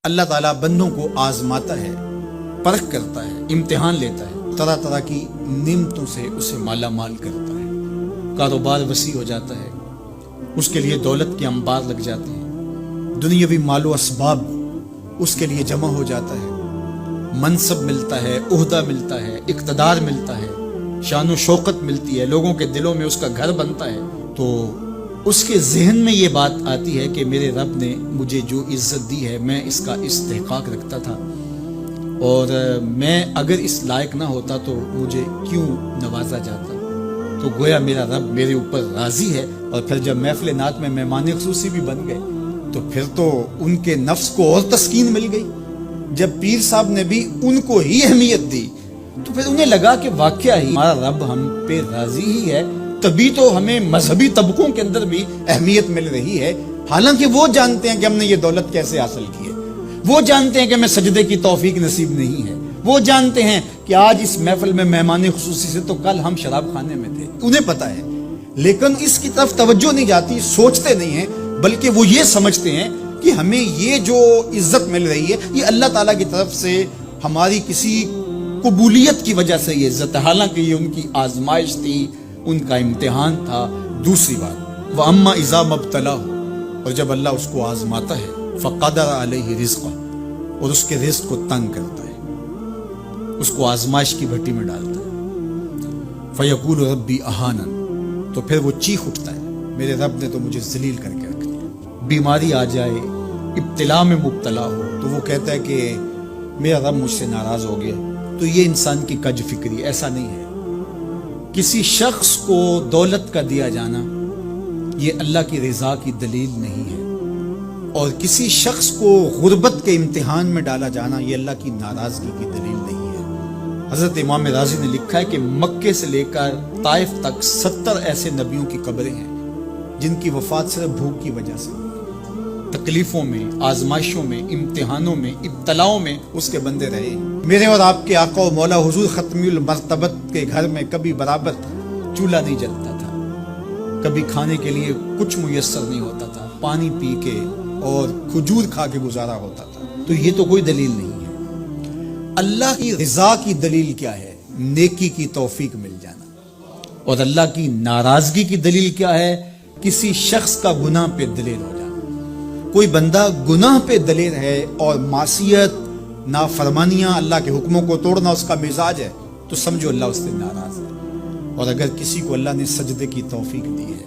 اللہ تعالیٰ بندوں کو آزماتا ہے، پرکھ کرتا ہے، امتحان لیتا ہے، طرح طرح کی نعمتوں سے اسے مالا مال کرتا ہے، کاروبار وسیع ہو جاتا ہے، اس کے لیے دولت کے انبار لگ جاتے ہیں، دنیاوی مال و اسباب اس کے لیے جمع ہو جاتا ہے، منصب ملتا ہے، عہدہ ملتا ہے، اقتدار ملتا ہے، شان و شوکت ملتی ہے، لوگوں کے دلوں میں اس کا گھر بنتا ہے، تو اس کے ذہن میں یہ بات آتی ہے کہ میرے رب نے مجھے جو عزت دی ہے میں اس کا استحقاق رکھتا تھا، اور میں اگر اس لائق نہ ہوتا تو مجھے کیوں نوازا جاتا، تو گویا میرا رب میرے اوپر راضی ہے۔ اور پھر جب محفل نعت میں مہمان خصوصی بھی بن گئے تو پھر تو ان کے نفس کو اور تسکین مل گئی۔ جب پیر صاحب نے بھی ان کو ہی اہمیت دی تو پھر انہیں لگا کہ واقعہ ہی ہمارا رب ہم پہ راضی ہی ہے، تبھی تو ہمیں مذہبی طبقوں کے اندر بھی اہمیت مل رہی ہے، حالانکہ وہ جانتے ہیں کہ ہم نے یہ دولت کیسے حاصل کی ہے، وہ جانتے ہیں کہ ہمیں سجدے کی توفیق نصیب نہیں ہے، وہ جانتے ہیں کہ آج اس محفل میں مہمان خصوصی سے تو کل ہم شراب خانے میں تھے، انہیں پتہ ہے، لیکن اس کی طرف توجہ نہیں جاتی، سوچتے نہیں ہیں، بلکہ وہ یہ سمجھتے ہیں کہ ہمیں یہ جو عزت مل رہی ہے یہ اللہ تعالیٰ کی طرف سے ہماری کسی قبولیت کی وجہ سے یہ عزت ہے، حالانکہ یہ ان کی آزمائش تھی، ان کا امتحان تھا۔ دوسری بات، وَأَمَّا إِذَا مَبْتَلَاهُ، اور جب اللہ اس کو آزماتا ہے، فَقَدَرَ عَلَيْهِ رِزْقَهُ، اور اس کے رزق کو تنگ کرتا ہے، اس کو آزمائش کی بھٹی میں ڈالتا ہے، فَيَقُولُ رَبِّي أَهَانَنِ، تو پھر وہ چیخ اٹھتا ہے میرے رب نے تو مجھے ذلیل کر کے رکھ دیا۔ بیماری آ جائے، ابتلا میں مبتلا ہو تو وہ کہتا ہے کہ میرا رب مجھ سے ناراض ہو گیا، تو یہ انسان کی کج فکری، ایسا نہیں ہے۔ کسی شخص کو دولت کا دیا جانا یہ اللہ کی رضا کی دلیل نہیں ہے، اور کسی شخص کو غربت کے امتحان میں ڈالا جانا یہ اللہ کی ناراضگی کی دلیل نہیں ہے۔ حضرت امام رازی نے لکھا ہے کہ مکے سے لے کر طائف تک 70 ایسے نبیوں کی قبریں ہیں جن کی وفات صرف بھوک کی وجہ سے، تکلیفوں میں، آزمائشوں میں، امتحانوں میں، ابتلاؤں میں اس کے بندے رہے۔ میرے اور آپ کے آقا و مولا حضور ختمی المرتبت کے گھر میں کبھی برابر چولہا نہیں جلتا تھا، کبھی کھانے کے لیے کچھ میسر نہیں ہوتا تھا، پانی پی کے اور کھجور کھا کے گزارا ہوتا تھا، تو یہ تو کوئی دلیل نہیں ہے۔ اللہ کی رضا کی دلیل کیا ہے؟ نیکی کی توفیق مل جانا، اور اللہ کی ناراضگی کی دلیل کیا ہے؟ کسی شخص کا گناہ پہ دلیل ہو جانا۔ کوئی بندہ گناہ پہ دلیر ہے اور معصیت، نافرمانیاں، اللہ کے حکموں کو توڑنا اس کا مزاج ہے، تو سمجھو اللہ اس سے ناراض ہے۔ اور اگر کسی کو اللہ نے سجدے کی توفیق دی ہے،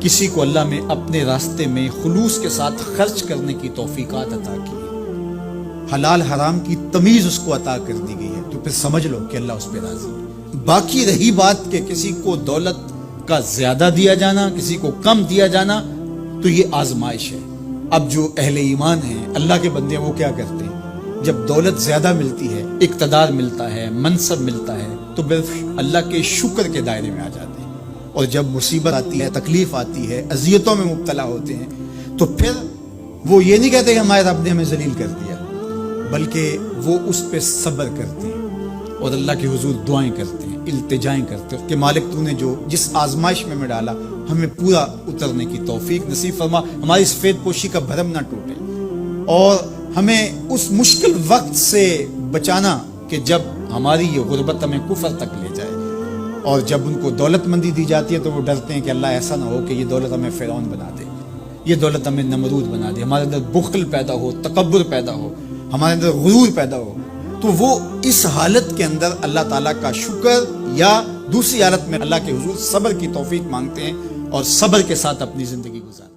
کسی کو اللہ نے اپنے راستے میں خلوص کے ساتھ خرچ کرنے کی توفیقات عطا کی ہے، حلال حرام کی تمیز اس کو عطا کر دی گئی ہے، تو پھر سمجھ لو کہ اللہ اس پہ راضی ہے۔ باقی رہی بات کہ کسی کو دولت کا زیادہ دیا جانا، کسی کو کم دیا جانا، تو یہ آزمائش ہے۔ اب جو اہل ایمان ہیں، اللہ کے بندے ہیں، وہ کیا کرتے ہیں؟ جب دولت زیادہ ملتی ہے، اقتدار ملتا ہے، منصب ملتا ہے، تو بس اللہ کے شکر کے دائرے میں آ جاتے ہیں، اور جب مصیبت آتی ہے، تکلیف آتی ہے، اذیتوں میں مبتلا ہوتے ہیں، تو پھر وہ یہ نہیں کہتے کہ ہمارے رب نے ہمیں ذلیل کر دیا، بلکہ وہ اس پہ صبر کرتے ہیں اور اللہ کے حضور دعائیں کرتے ہیں، التجائیں کرتے ہیں کہ مالک تو نے جو جس آزمائش میں ڈالا ہمیں پورا اترنے کی توفیق نصیب فرما، ہماری سفید پوشی کا بھرم نہ ٹوٹے، اور ہمیں اس مشکل وقت سے بچانا کہ جب ہماری یہ غربت ہمیں کفر تک لے جائے، اور جب ان کو دولت مندی دی جاتی ہے تو وہ ڈرتے ہیں کہ اللہ ایسا نہ ہو کہ یہ دولت ہمیں فرعون بنا دے، یہ دولت ہمیں نمرود بنا دے، ہمارے اندر بخل پیدا ہو، تکبر پیدا ہو، ہمارے اندر غرور پیدا ہو، تو وہ اس حالت کے اندر اللہ تعالیٰ کا شکر یا دوسری حالت میں اللہ کے حضور صبر کی توفیق مانگتے ہیں اور صبر کے ساتھ اپنی زندگی گزارتے ہیں۔